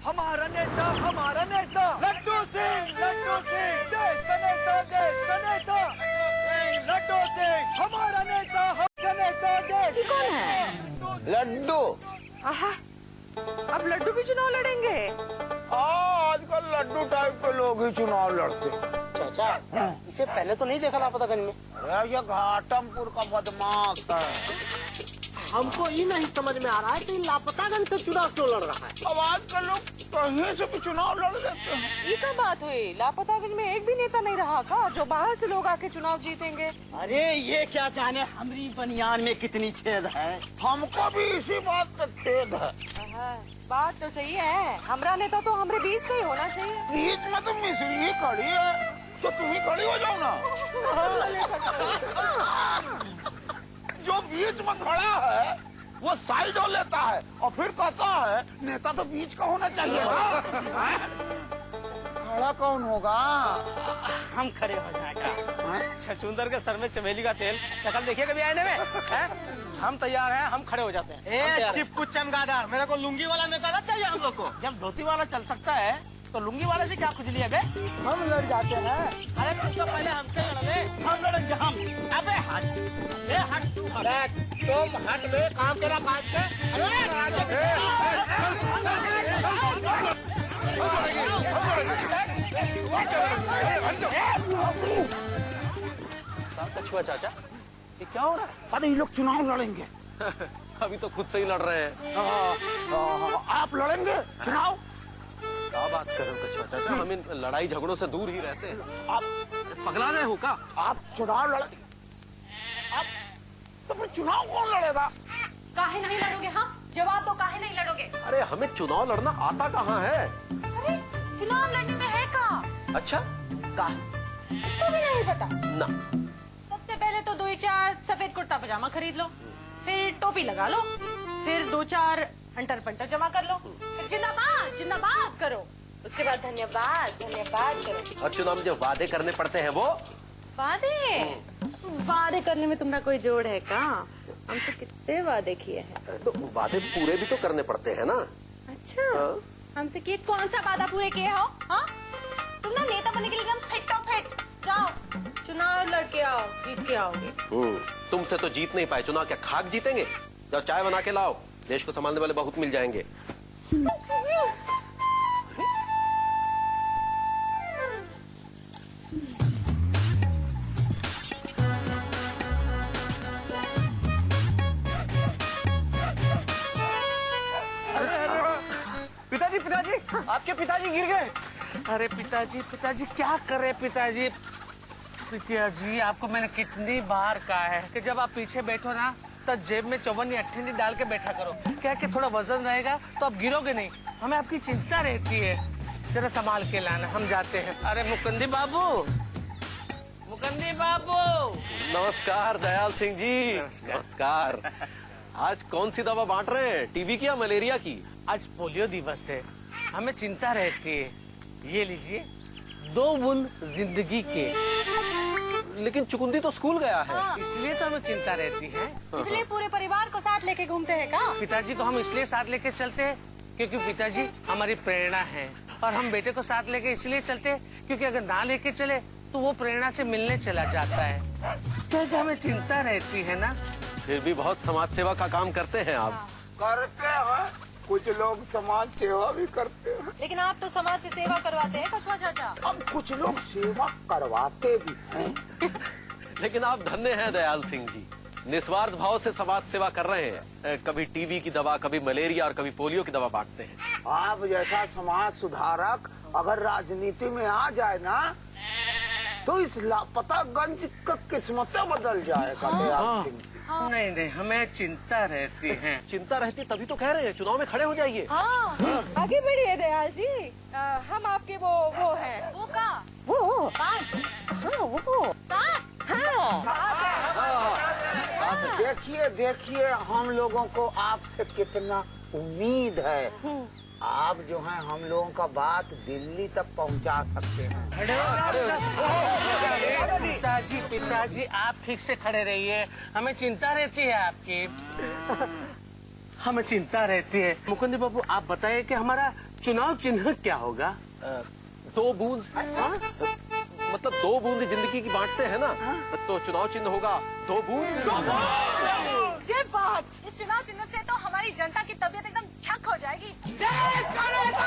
हमारा नेता लड्डू सिंह देश का नेता लड्डू सिंह हमारा नेता देश। कौन है? लड्डू। आहा, अब लड्डू भी चुनाव लड़ेंगे? आजकल लड्डू टाइप के लोग ही चुनाव लड़ते। चाचा, इसे पहले तो नहीं देखा लापतागंज में। अरे ये घाटमपुर का बदमाश है। हमको ये नहीं समझ में आ रहा है कि लापतागंज से चुनाव क्यों लड़ रहा है। अब आजकल लोग कहीं से भी चुनाव लड़ लेते हैं। ये क्या बात हुई? लापतागंज में एक भी नेता नहीं रहा का जो बाहर से लोग आके चुनाव जीतेंगे? अरे ये क्या जाने हमारी बनियान में कितनी छेद है। हमको भी इसी बात पे खेद है। बात तो सही है, हमारा नेता तो हमारे बीच का ही होना चाहिए। बीच में तो मिश्री ही खड़ी है, तो तुम ही खड़ी हो जाओ ना। जो बीच में खड़ा है वो साइड हो लेता है और फिर कहता है नेता तो बीच का होना चाहिए ना। खड़ा कौन होगा? हम खड़े हो जाएगा। छछूंदर के सर में चमेली का तेल, शक्ल देखिए कभी आईने में है? हम तैयार हैं, हम खड़े हो जाते हैं। चिपकू चमगादड़, मेरे को लुंगी वाला नेता ना चाहिए हम लोग को। जब धोती वाला चल सकता है तो लुंगी वाले से क्या खुजली है बे? हम लड़ जाते हैं। अरे तुम तो पहले हमसे लड़े, हम लड़ेंगे हम। अबे हट, बे हट तू। अरे तुम हट बे, काम करा बात के। कछुआ चाचा, ये क्या हो रहा है? अरे ये लोग चुनाव लड़ेंगे। अभी तो खुद से ही लड़ रहे हैं। आप लड़ेंगे चुनाव? क्या बात कर रहे हो कछुआ चाचा, हम इन लड़ाई झगड़ों से दूर ही रहते हैं। आप पगला रहे हो क्या? आप चुनाव लड़ेंगे? आप तो फिर चुनाव कौन लड़ेगा? काहे नहीं लड़ोगे? हाँ, जवाब दो, काहे नहीं लड़ोगे? अरे हमें चुनाव लड़ना आता कहाँ है? अरे चुनाव लड़ने में है का? अच्छा का? तो भी नहीं पता ना। सबसे पहले तो 2-4 सफेद कुर्ता पजामा खरीद लो, फिर टोपी लगा लो, फिर 2-4 अंटर पंटर जमा कर लो, फिर जिंदाबाद करो, उसके बाद धन्यवाद करो। और चुनाव में जो वादे करने पड़ते हैं वो? वादे करने में तुम्हारा कोई जोड़ है का? हमसे कितने वादे किए हैं। तो वादे पूरे भी तो करने पड़ते हैं ना। अच्छा, हमसे किए कौन सा वादा पूरे किए हो? हाँ, तुम ना नेता बनने के लिए एकदम फिट जाओ, चुनाव लड़के आओ, जीत के आओगे। तुमसे तो जीत नहीं पाए, चुनाव क्या खाक जीतेंगे? जाओ चाय बना के लाओ, देश को संभालने वाले बहुत मिल जाएंगे। पिताजी, आपके पिताजी गिर गए। अरे पिताजी क्या कर रहे पिताजी? पिताजी आपको मैंने कितनी बार कहा है कि जब आप पीछे बैठो ना तो जेब में 54 या 58 डाल के बैठा करो, क्या कि थोड़ा वजन रहेगा तो आप गिरोगे नहीं। हमें आपकी चिंता रहती है, जरा संभाल के लाना, हम जाते हैं। अरे मुकंदी बाबू। नमस्कार दयाल सिंह जी। नमस्कार। आज कौन सी दवा बांट रहे हैं, टीबी की या मलेरिया की? आज पोलियो दिवस है, हमें चिंता रहती है। ये लीजिए 2 बूंद जिंदगी के। लेकिन चुकुंदी तो स्कूल गया है। हाँ। इसलिए तो हमें चिंता रहती है। इसलिए पूरे परिवार को साथ लेके घूमते हैं का? पिताजी को हम इसलिए साथ लेके चलते हैं क्योंकि पिताजी हमारी प्रेरणा है, और हम बेटे को साथ लेके इसलिए चलते हैं क्योंकि अगर ना लेके चले तो वो प्रेरणा से मिलने चला जाता है। तो हमें चिंता रहती है ना। फिर भी बहुत समाज सेवा का काम करते हैं आप। करते हैं, कुछ लोग समाज सेवा भी करते हैं। लेकिन आप तो समाज से सेवा करवाते हैं कछुआ चाचा। अब कुछ लोग सेवा करवाते भी हैं। लेकिन आप धन्य हैं दयाल सिंह जी, निस्वार्थ भाव से समाज सेवा कर रहे हैं। कभी टीबी की दवा, कभी मलेरिया और कभी पोलियो की दवा बांटते हैं। आप जैसा समाज सुधारक अगर राजनीति में आ जाए ना तो इस लापतागंज का किस्मतें बदल जाएगा। दयाल सिंह जी। नहीं, हमें चिंता रहती है। चिंता रहती तभी तो कह रहे हैं चुनाव में खड़े हो जाइए। हाँ, आगे बढ़िए दयाल जी। हम आपके वो हैं। वो का? वो बात? हाँ, वो साथ? देखिए हम लोगों को आपसे कितना उम्मीद है। आप जो हैं हम लोगों का बात दिल्ली तक पहुंचा सकते हैं। पिताजी पिताजी आप ठीक से खड़े रहिए, हमें चिंता रहती है आपकी। हमें चिंता रहती है। मुकुंद बाबू आप बताइए कि हमारा चुनाव चिन्ह क्या होगा? 2 बूंद। मतलब 2 बूंद जिंदगी की बांटते हैं ना, तो चुनाव चिन्ह होगा 2 बूंद। ये बात, इस चुनाव चिन्ह से तो हमारी जनता की तबीयत एकदम छक हो जाएगी। देश का नेता